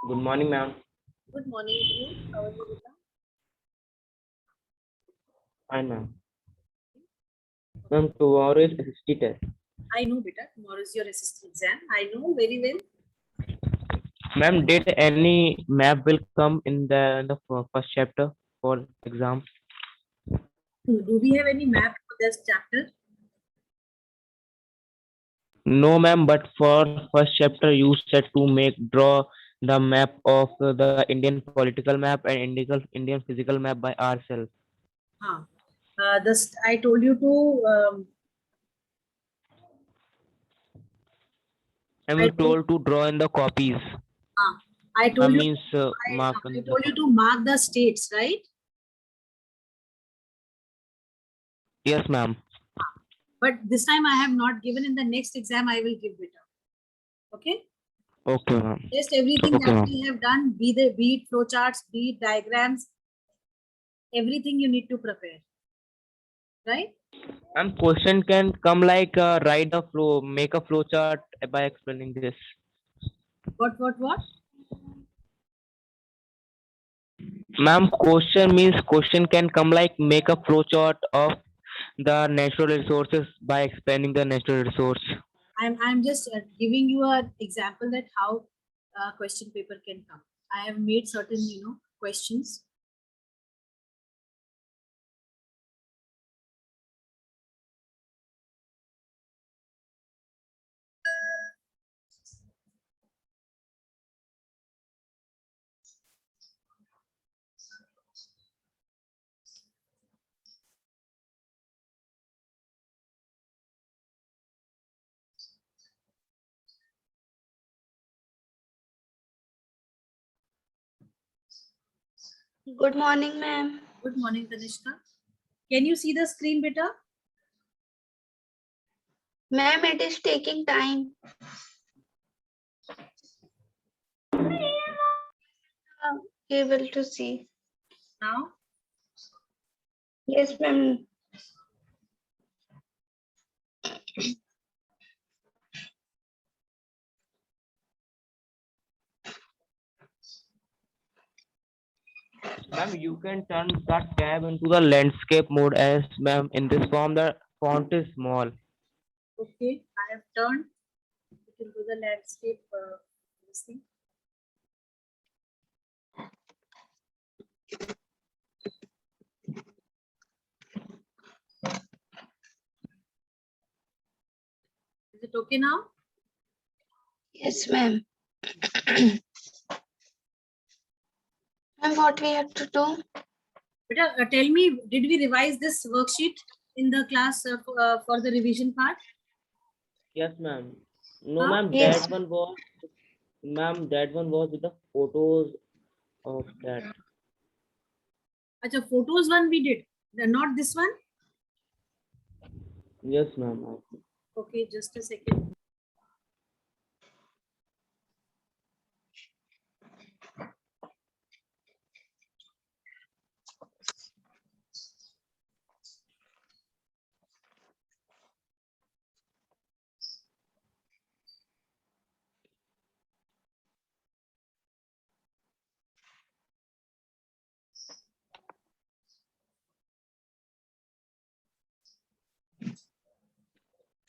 Good morning, ma'am. Good morning to you. How are you, Rita? Fine, ma'am. Ma'am, tomorrow is SST test. I know, beta. Tomorrow is your SST exam. I know very well. Ma'am, did any map will come in the first chapter for exam? Do we have any map for this chapter? No, ma'am. But for first chapter, you said to draw the map of the Indian political map and Indian physical map by ourselves. Huh. I told you to. And I you told, told to draw in the copies. I told you. Means mark I on the told you to mark the states, right? Yes, ma'am. But this time I have not given. In the next exam, I will give beta. Okay. Okay, ma'am. Just everything Okay, that ma'am. we have done, be it flowcharts, be it diagrams, everything you need to prepare, right? And question can come like write the flow, make a flow chart by explaining this. What? Ma'am, question can come like make a flow chart of the natural resources by explaining the natural resource. I'm just giving you an example that how question paper can come. I have made certain questions. Good morning, ma'am. Good morning, Tanishka. Can you see the screen, beta? Ma'am, it is taking time. Able to see. Now, Yes, ma'am. Ma'am, you can turn the tab into the landscape mode as ma'am in this form the font is small. okay, I have turned it into the landscape. This thing. Is it okay now? Yes, ma'am. Ma'am, what we have to do? Beta, tell me, did we revise this worksheet in the class for the revision part? Yes, ma'am. No, Huh? ma'am, Yes. that one was with the photos of that. Acha, photos one we did, not this one. Yes, ma'am. Okay, just a second.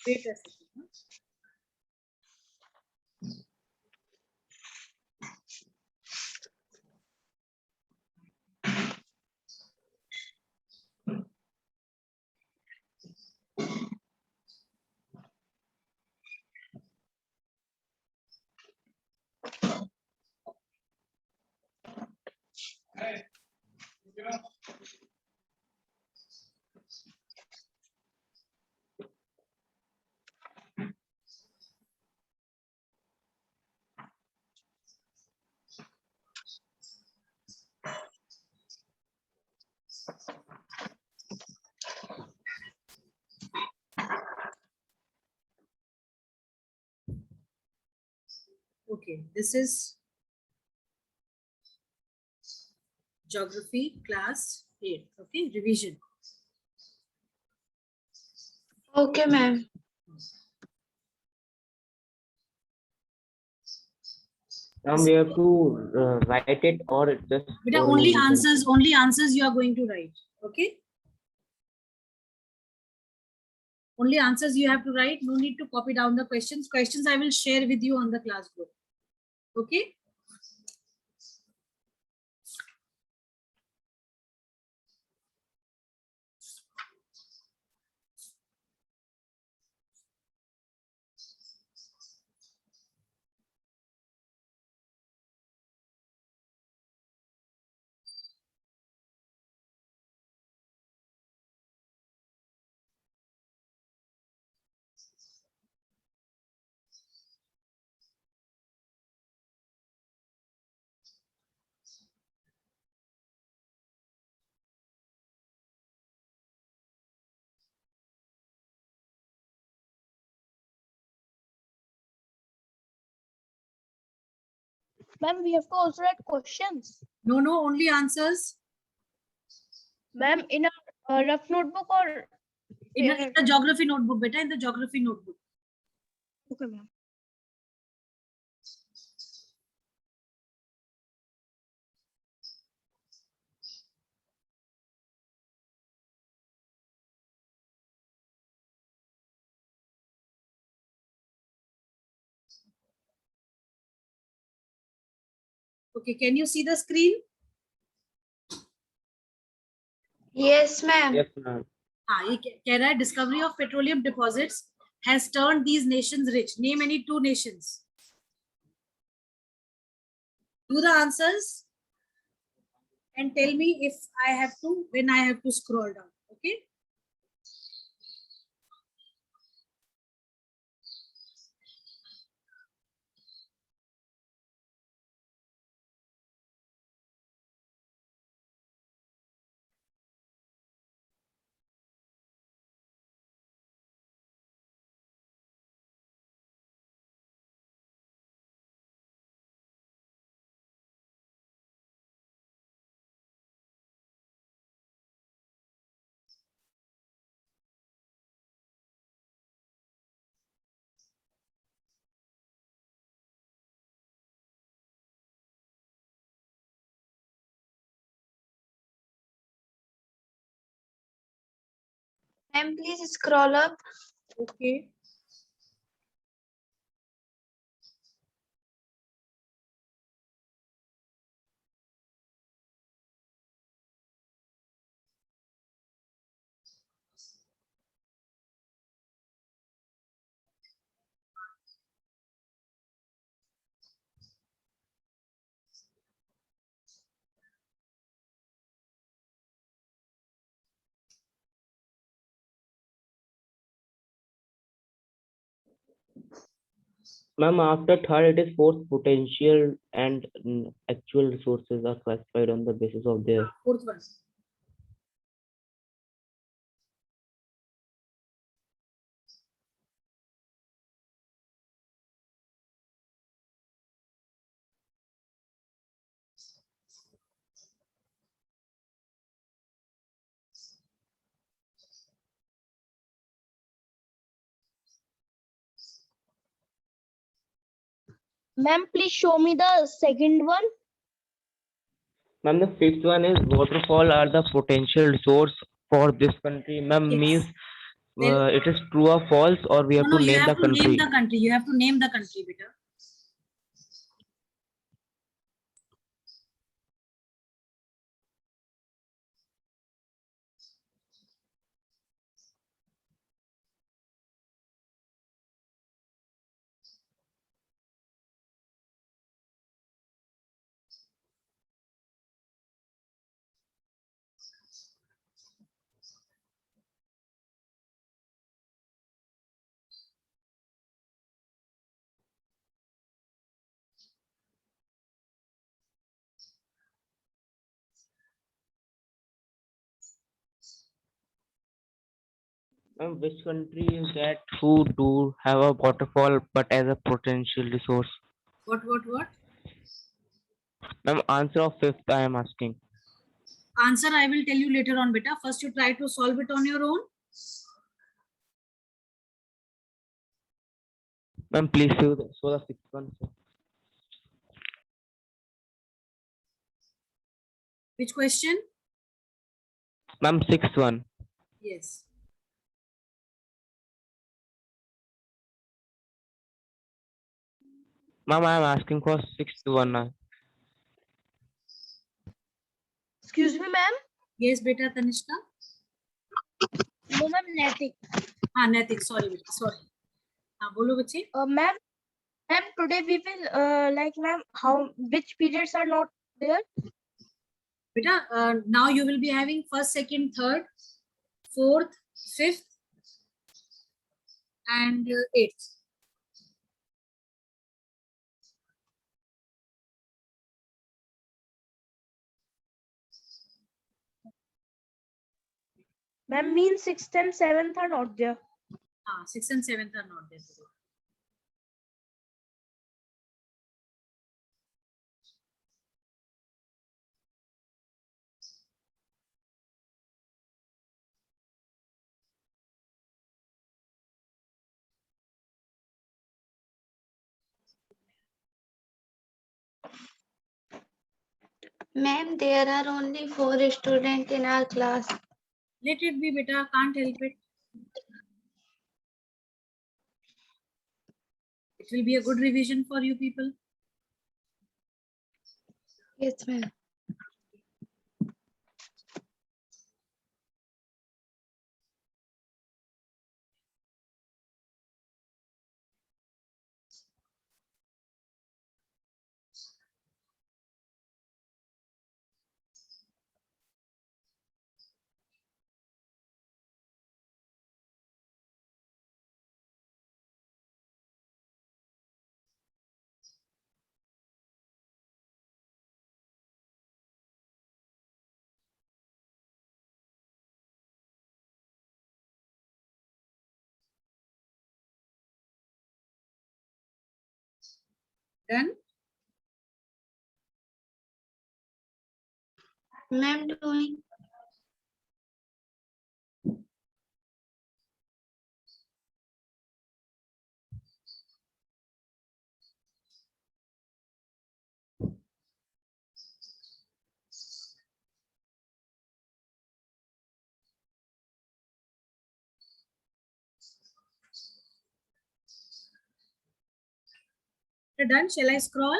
Wait a second. Huh? Okay, this is geography class 8. Okay, revision. Okay, ma'am. We have to write it or just Beta, orally we can say. only answers you are going to write. Okay. Only answers you have to write. No need to copy down the questions. Questions I will share with you on the class group. Okay. Ma'am, we have to also write questions. No, only answers. Ma'am, in a rough notebook or In the geography notebook, beta, in the geography notebook. okay, ma'am. Okay, can you see the screen? Yes, ma'am. Yes, ma'am. Can I discovery of petroleum deposits has turned these nations rich? Name any two nations. Do the answers and tell me if I have to, when I have to scroll down. Okay. Ma'am, please scroll up. Okay. Ma'am, after third, it is fourth. Potential and actual resources are classified on the basis of their. Fourth one. Ma'am, please show me the second one. Ma'am, the fifth one is waterfall are the potential resource for this country. Ma'am, Yes. means Well, it is true or false, or we have no, to you name have the to name country. the country. You have to name the country, beta. Ma'am, which country is that who do have a waterfall but as a potential resource? What? Ma'am, answer of fifth I am asking. Answer I will tell you later on, beta. First you try to solve it on your own. Ma'am, please show the sixth one. Sir. Which question? Ma'am, sixth one. Yes. Ma'am, I am asking for sixth one now. Excuse me, ma'am. Yes, beta Tanishka. No, ma'am, Naitik. हाँ नैतिक sorry बेटा sorry हाँ बोलो बच्चे Ma'am, today we will like, ma'am, which periods are not there? बेटा now you will be having first, second, third, fourth, fifth, and eighth. Ma'am, means 6th and 7th are not there. हाँ 6th and 7th are not there today. Ma'am, there are only 4 students in our class. Let it be beta, can't help it. It will be a good revision for you people. Yes, ma'am. Done? Ma'am, doing. Done? Shall I scroll?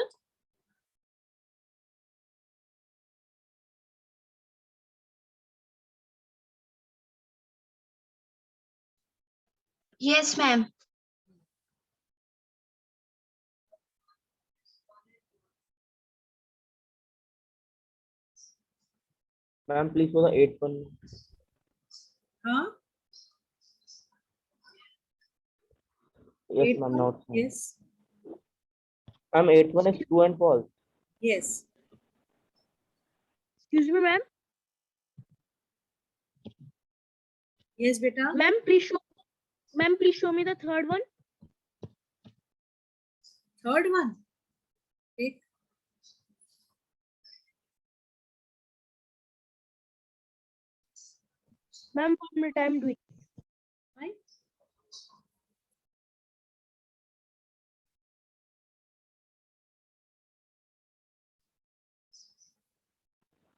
Yes, ma'am. Ma'am, please for the eighth one. Huh? Yes, Eighth ma'am, one? not. Yes. Ma'am, eighth one is true and false. Yes. Excuse me, ma'am. Yes, beta. Ma'am, please show me the third one. Third one. Take. Ma'am, 1 minute, I am doing. Right?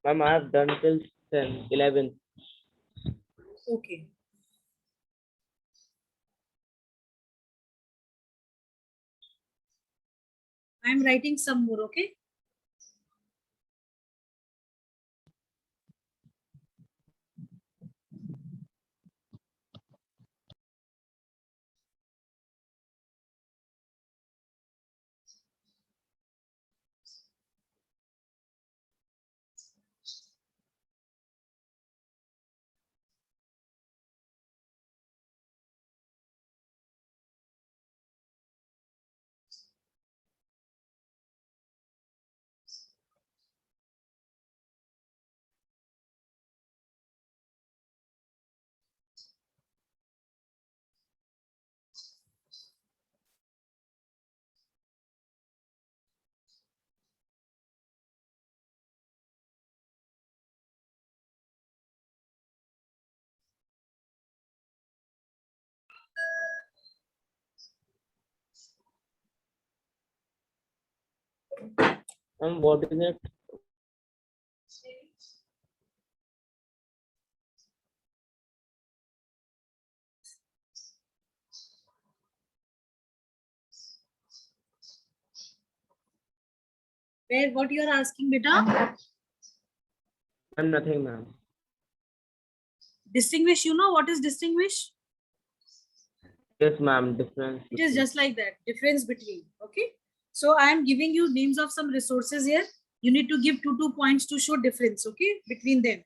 Ma'am, I have done till 10, 11th. Okay. I am writing some more, okay? Ma'am, what is it? Where, what you are asking, beta? Ma'am, nothing, ma'am. Distinguish, you know what is distinguish? Yes, ma'am. Difference. It is just like that, difference between. Okay. So I am giving you names of some resources here. You need to give 2 points to show difference, okay, between them.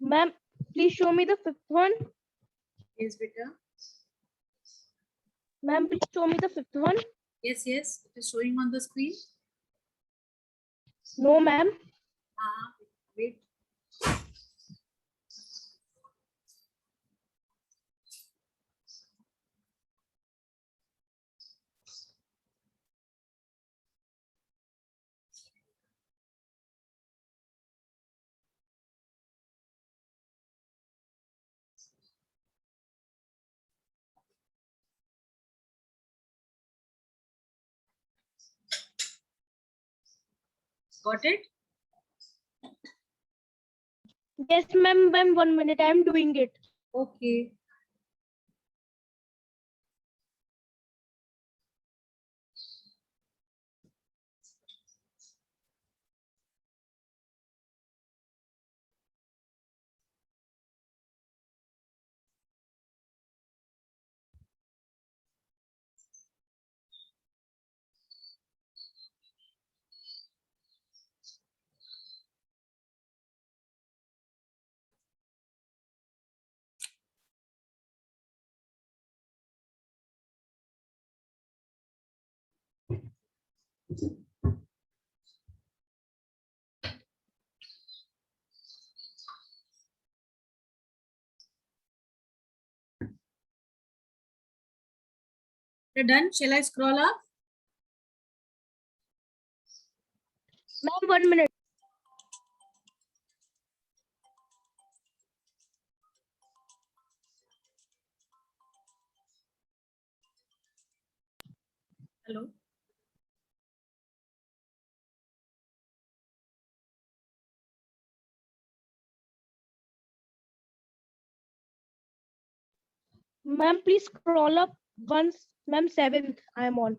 Ma'am, please show me the fifth one. Yes, beta. Ma'am, please show me the fifth one. Yes, yes. It is showing on the screen. No, ma'am. Wait. Got it? Yes, ma'am. Ma'am, 1 minute. I am doing it. Okay. You're done? Shall I scroll up? Ma'am, 1 minute. Hello? Ma'am, please scroll up once. Ma'am, 7th. I am on.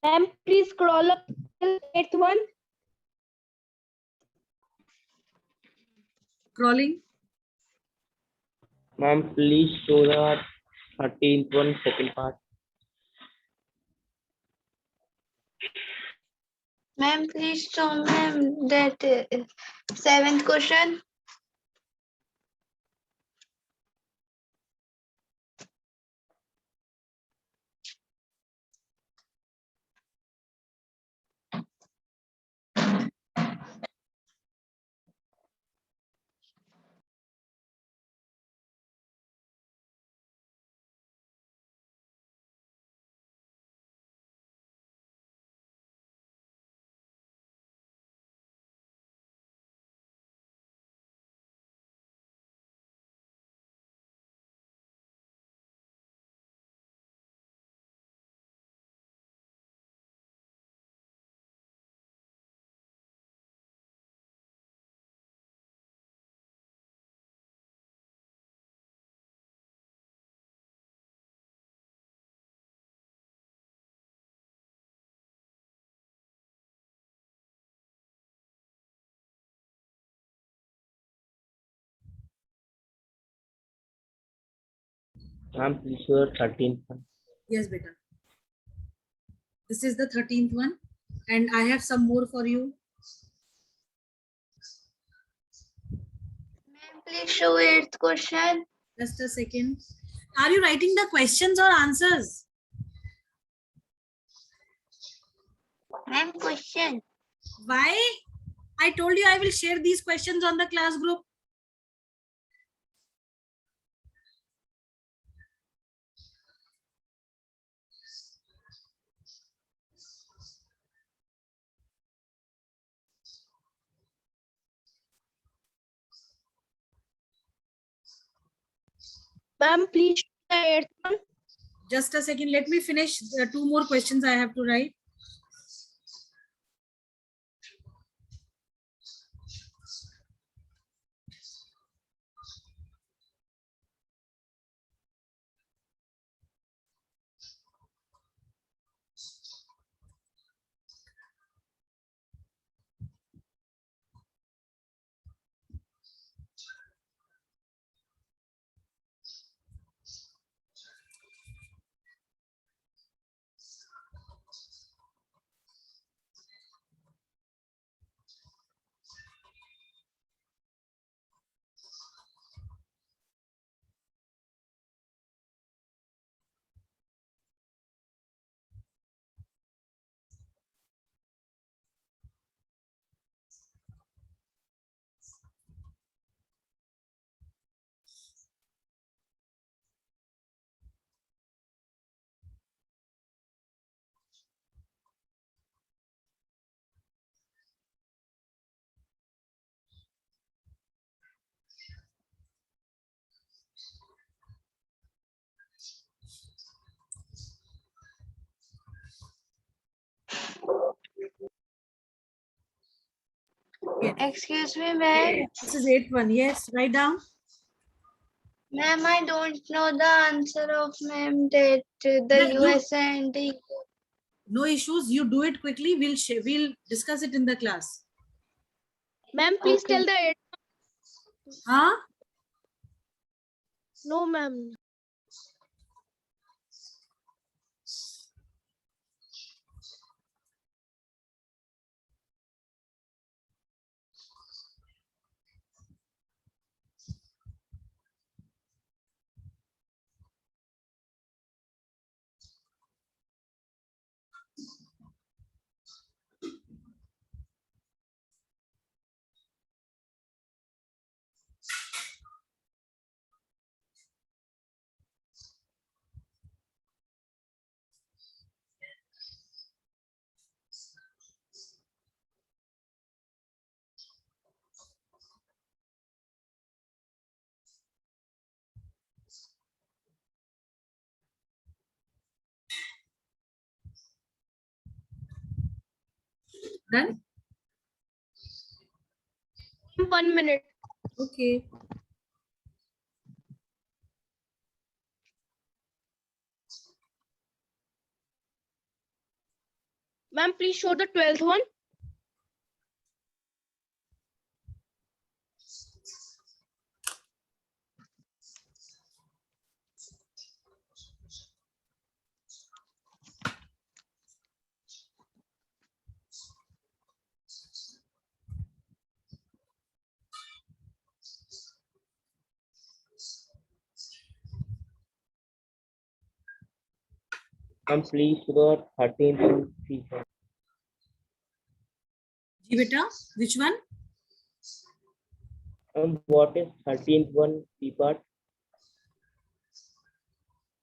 Ma'am, please scroll up till 8th one. Scrolling. Ma'am, please show the 13th one, second part. Ma'am, please show ma'am that 7th question. Ma'am, please show the 13th one. Yes, beta. This is the 13th one. And I have some more for you. Ma'am, please show 8th question. Just a second. Are you writing the questions or answers? Ma'am, question. Why? I told you I will share these questions on the class group. Ma'am, please show the 8th one. Just a second. Let me finish the 2 more questions I have to write. Excuse me, ma'am. This is 8th one. Yes, write down. Ma'am, I don't know the answer of ma'am that the No, US and the no issues. You do it quickly. We'll discuss it in the class. Ma'am, please Okay. tell the 8th. Huh? No, ma'am. Done? 1 minute. Okay. Ma'am, please show the 12th one. Ma'am, please show the 13th one. FIFA. Ji beta, which one? What is 13th one C part?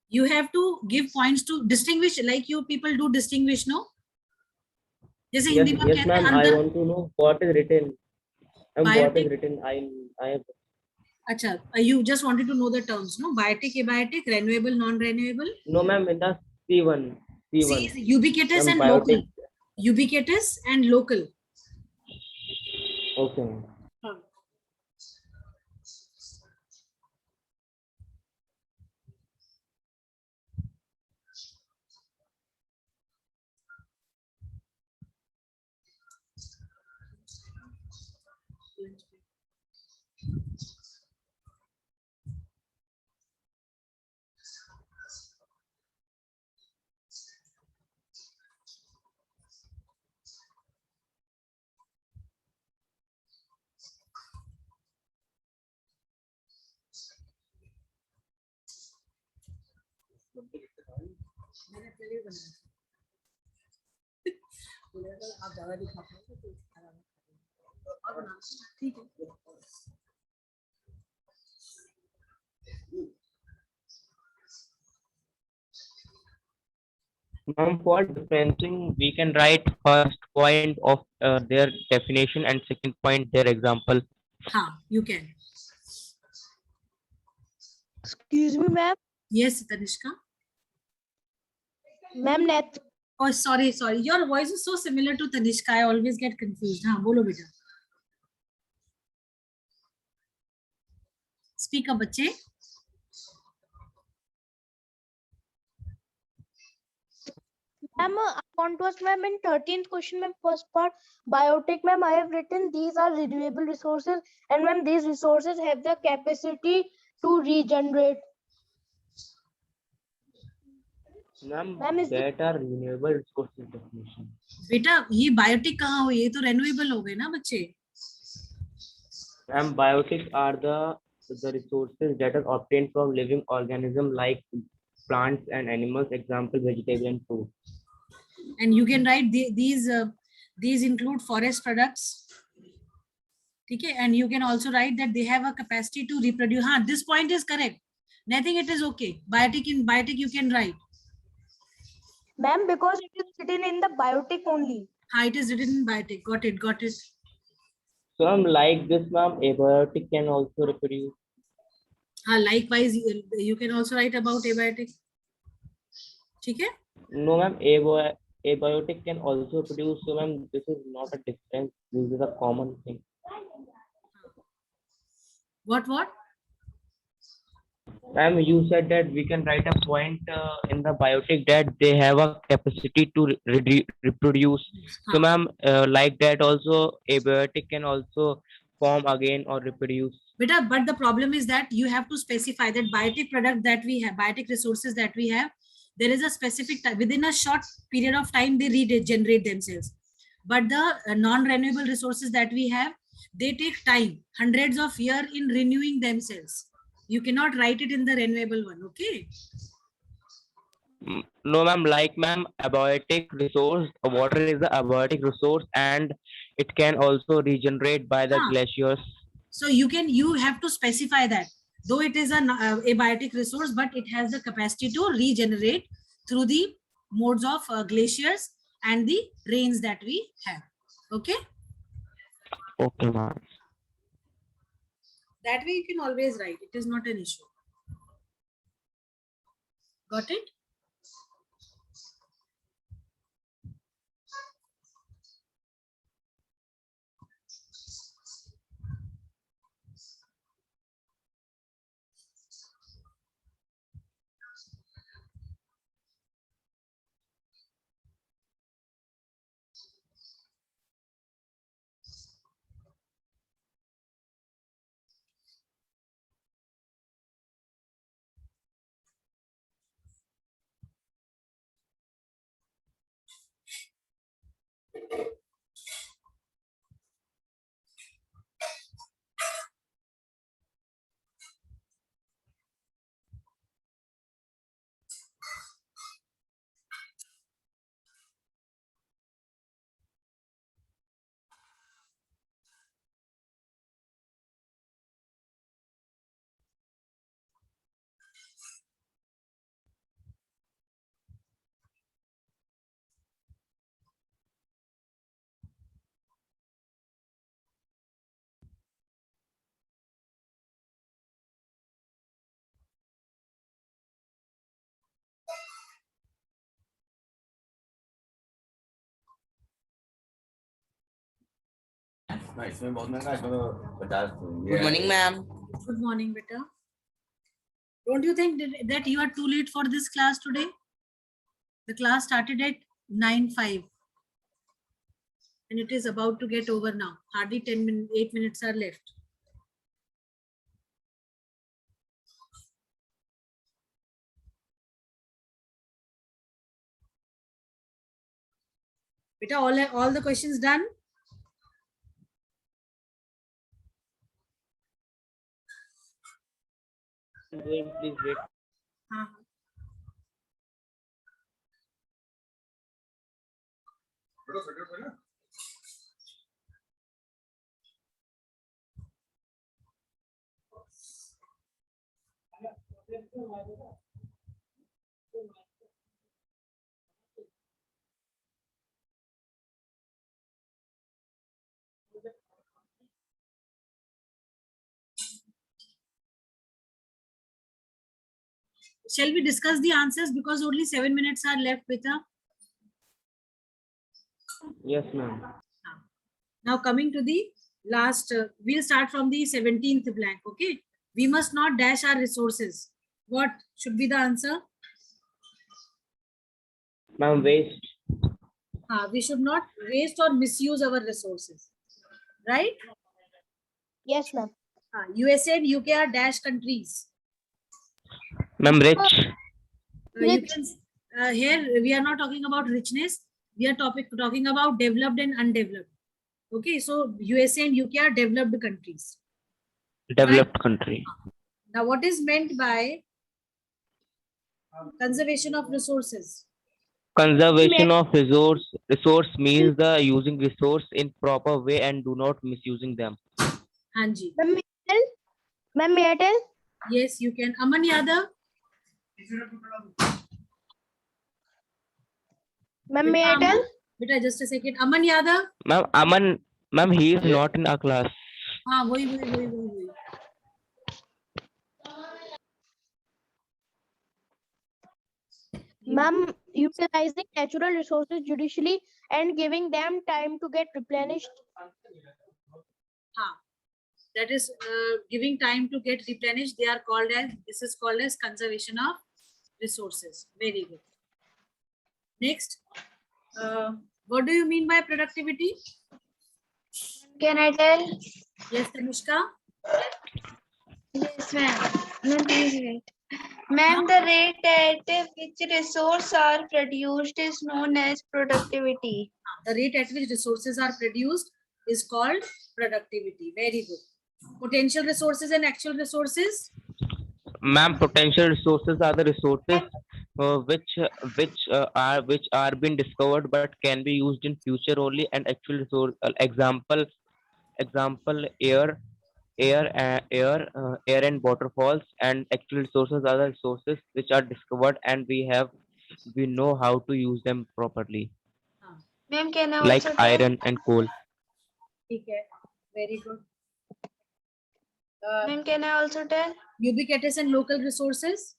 You have to give points to distinguish, like you people do distinguish, no? जैसे Yes, Hindi में हम yes, कहते हैं ma'am. I अंतर. want to know what is written. And what is Biotic. written? I have. अच्छा, you just wanted to know the terms, no? Biotic, abiotic, renewable, non-renewable. No, ma'am. In the C1. C C1. is ubiquitous Ma'am, and local. biotic. Ubiquitous and local. Okay, ma'am. मैंने अपने लिए बनाया। आप ज्यादा दिखा पाओगे तो खराब है। और बना ठीक है। Ma'am, for differencing, we can write first point of their definition and second point their example. हाँ, you can. Excuse me, ma'am. Yes, Tanishka. Ma'am, net. Oh, sorry. Your voice is so similar to Tanishka. I always get confused. हाँ, बोलो बेटा. Speak up, बच्चे. Ma'am, I want to ask ma'am in 13th question, ma'am, first part, biotic, ma'am, I have written these are renewable resources, and ma'am, these resources have the capacity to regenerate. Ma'am, Ma'am, is that are renewable resources definition. बेटा ये biotic कहाँ हुई? ये तो renewable हो गए ना बच्चे. Ma'am, biotic are the resources that are obtained from living organisms like plants and animals, example vegetable and fruit. And you can write these include forest products. ठीक है. And you can also write that they have a capacity to reproduce. हाँ, this point is correct. Nothing, it is okay. Biotic you can write. ma'am, because it is written in the biotic only. हाँ, it is written in biotic. Got it. So I'm like this, ma'am, abiotic can also reproduce. हाँ, likewise you can also write about abiotic. ठीक है. No, ma'am, abiotic can also produce. So, ma'am, this is not a difference. This is a common thing. What? Ma'am, you said that we can write a point in the biotic that they have a capacity to reproduce. So, हाँ. ma'am, like that also, abiotic can also form again or reproduce. Beta, but the problem is that you have to specify that biotic product that we have, biotic resources that we have, there is a specific time, within a short period of time, they regenerate themselves. But the non-renewable resources that we have, they take time, hundreds of years in renewing themselves. You cannot write it in the renewable one, okay? No, ma'am, like, ma'am, abiotic resource, water is the abiotic resource and it can also regenerate by the Huh. glaciers. So you have to specify that, though it is an abiotic resource, but it has the capacity to regenerate through the modes of glaciers and the rains that we have. Okay. Okay, ma'am. That way you can always write. It is not an issue. Got it? इसमें बहुत महंगा, इसमें तो 50। Good morning, ma'am. Good morning, beta. Don't you think that you are too late for this class today? The class started at 9:05 and it is about to get over now. Hardly 10 minutes, 8 minutes are left. Beta, all the questions done? Please wait. हाँ. Shall we discuss the answers because only 7 minutes are left, Pita? Yes, ma'am. Now coming to the last, we'll start from the 17th blank. Okay, we must not dash our resources. What should be the answer? Ma'am, waste. We should not waste or misuse our resources, right? Yes, ma'am. USA and UK are dash countries. Ma'am, rich. You Rich. can, here we are not talking about richness. We are talking about developed and undeveloped. Okay, so USA and UK are developed countries. Developed country. Now, what is meant by conservation of resources? Conservation of resource means the using resource in proper way and do not misusing them. Hanji. Ma'am, may I tell? Ma'am, may I tell? Yes, you can. Aman Yadav. Ma'am, may I tell? Beta, just a second. Aman Yadav. Ma'am, ma'am, he is not in our class. वही. Ma'am, utilizing natural resources judicially and giving them time to get replenished. That is giving time to get replenished. They are called as, this is called as conservation of resources. Very good. Next, what do you mean by productivity? Can I tell? Yes, Tanishka. Yes, ma'am. Ma'am, please wait. Ma'am, the rate at which resources are produced is known as productivity. The rate at which resources are produced is called productivity. Very good. Potential resources and actual resources. Ma'am, potential resources are the resources which are being discovered but can be used in future only, and actual resource example air and waterfalls, and actual resources are the resources which are discovered and we know how to use them properly, Ma'am, can I like also tell? iron and coal. Okay. Very good. Ma'am, can I also tell? Ubiquitous and local resources.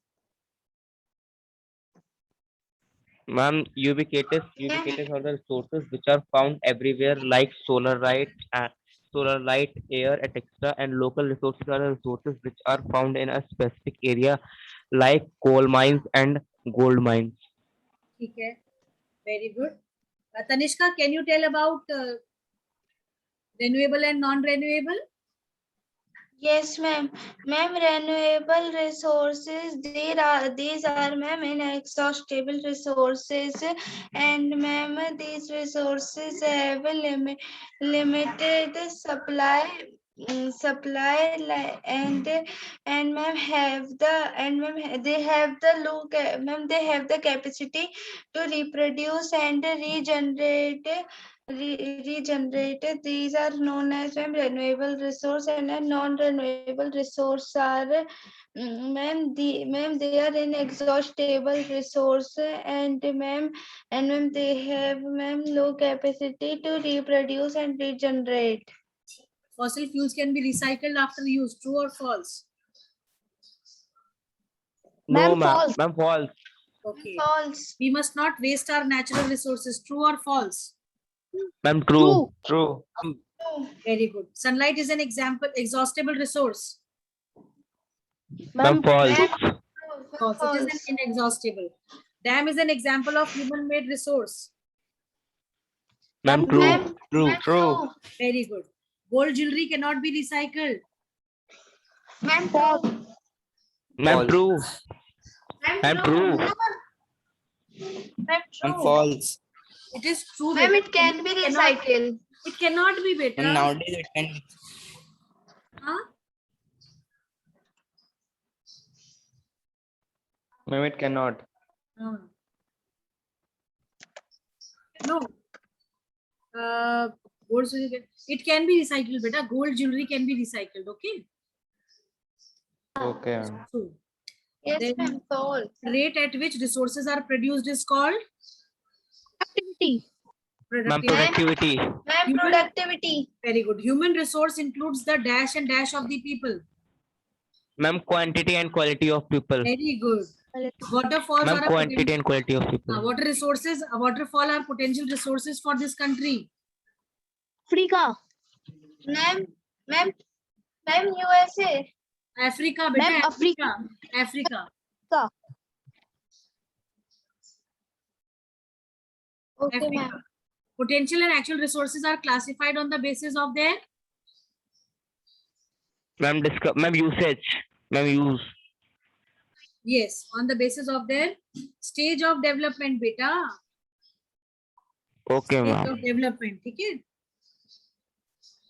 Ma'am, ubiquitous are the resources which are found everywhere, like solar light, air, etc. And local resources are the resources which are found in a specific area, like coal mines and gold mines. Okay. Very good. Tanishka, can you tell about renewable and non-renewable? Yes, ma'am. Ma'am, renewable resources, these are ma'am inexhaustible resources, and ma'am these resources have a limited supply and ma'am they have the capacity to reproduce and regenerated. These are known as renewable resource, and a non-renewable resource are they are inexhaustible resource, and they have low capacity to reproduce and regenerate. Fossil fuels can be recycled after use. True or false? No, Ma'am, ma'am. false. Ma'am, false. Okay. False. We must not waste our natural resources. True or false? Ma'am, true. True. Very good. Sunlight is an exhaustible resource. Ma'am, false. False. It is an inexhaustible. Dam is an example of human-made resource. Ma'am, true. True. Very good. Gold jewelry cannot be recycled. Ma'am, Ma'am, true. Ma'am, true. Ma'am, False. It is true. Ma'am, beta. it can be recycled. It cannot be better. And nowadays it can be. Huh? Ma'am, it cannot. No. gold jewelry, it can be recycled, beta. Gold jewelry can be recycled. Okay. Okay, ma'am. So, Yes, then ma'am. False. rate at which resources are produced is called Activity. Ma'am, productivity. productivity. Ma'am, Human- productivity. Very good. Human resource includes the dash and dash of the people. Ma'am, quantity and quality of people. Very good. Waterfalls Ma'am, are a quantity potential. and quality of people. Water resources, waterfall are potential resources for this country. Africa. Ma'am, ma'am, USA. Africa, beta. Ma'am, Africa. Africa. Okay, Africa. ma'am. Potential and actual resources are classified on the basis of their Ma'am, ma'am, usage. Ma'am, use. yes, on the basis of their stage of development, beta. Okay, Stage ma'am. of development. Okay.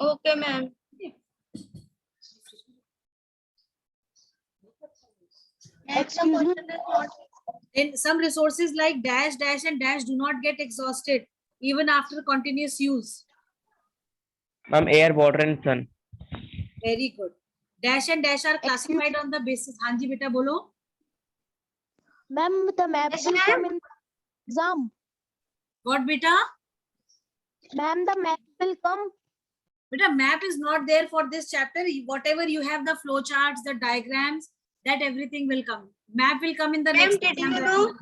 Okay, ma'am. Excuse me. Then some resources like dash, dash, and dash do not get exhausted even after continuous use. Ma'am, air, water, and sun. Very good. Dash and dash are classified on the basis. Hanji beta bolo. Ma'am, the map Yes, will ma'am. come in exam. What beta? Ma'am, the map will come. Beta, map is not there for this chapter. Whatever you have, the flow charts, the diagrams, that everything will come. Map will come in the Ma'am, next did exam. you know?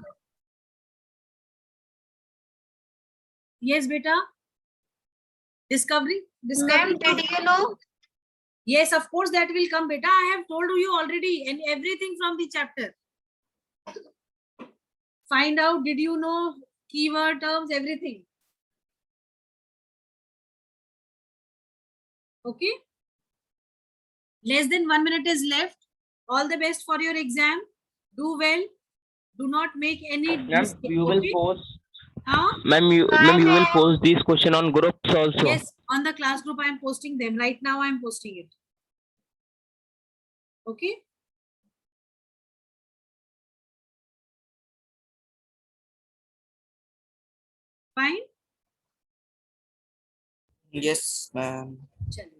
Yes, beta. Discovery. Ma'am, did you know? Yes, of course, that will come, beta. I have told you already, and everything from the chapter. Find out, did you know keyword terms, everything. Okay. Less than 1 minute is left. All the best for your exam. Do well. Do not make any Ma'am, mistake. you will Okay? post. Huh? Ma'am, you will ma'am. post these question on groups also. Yes, on the class group, I am posting them. Right now, I am posting it. Okay. Fine. Yes, ma'am. Chalo.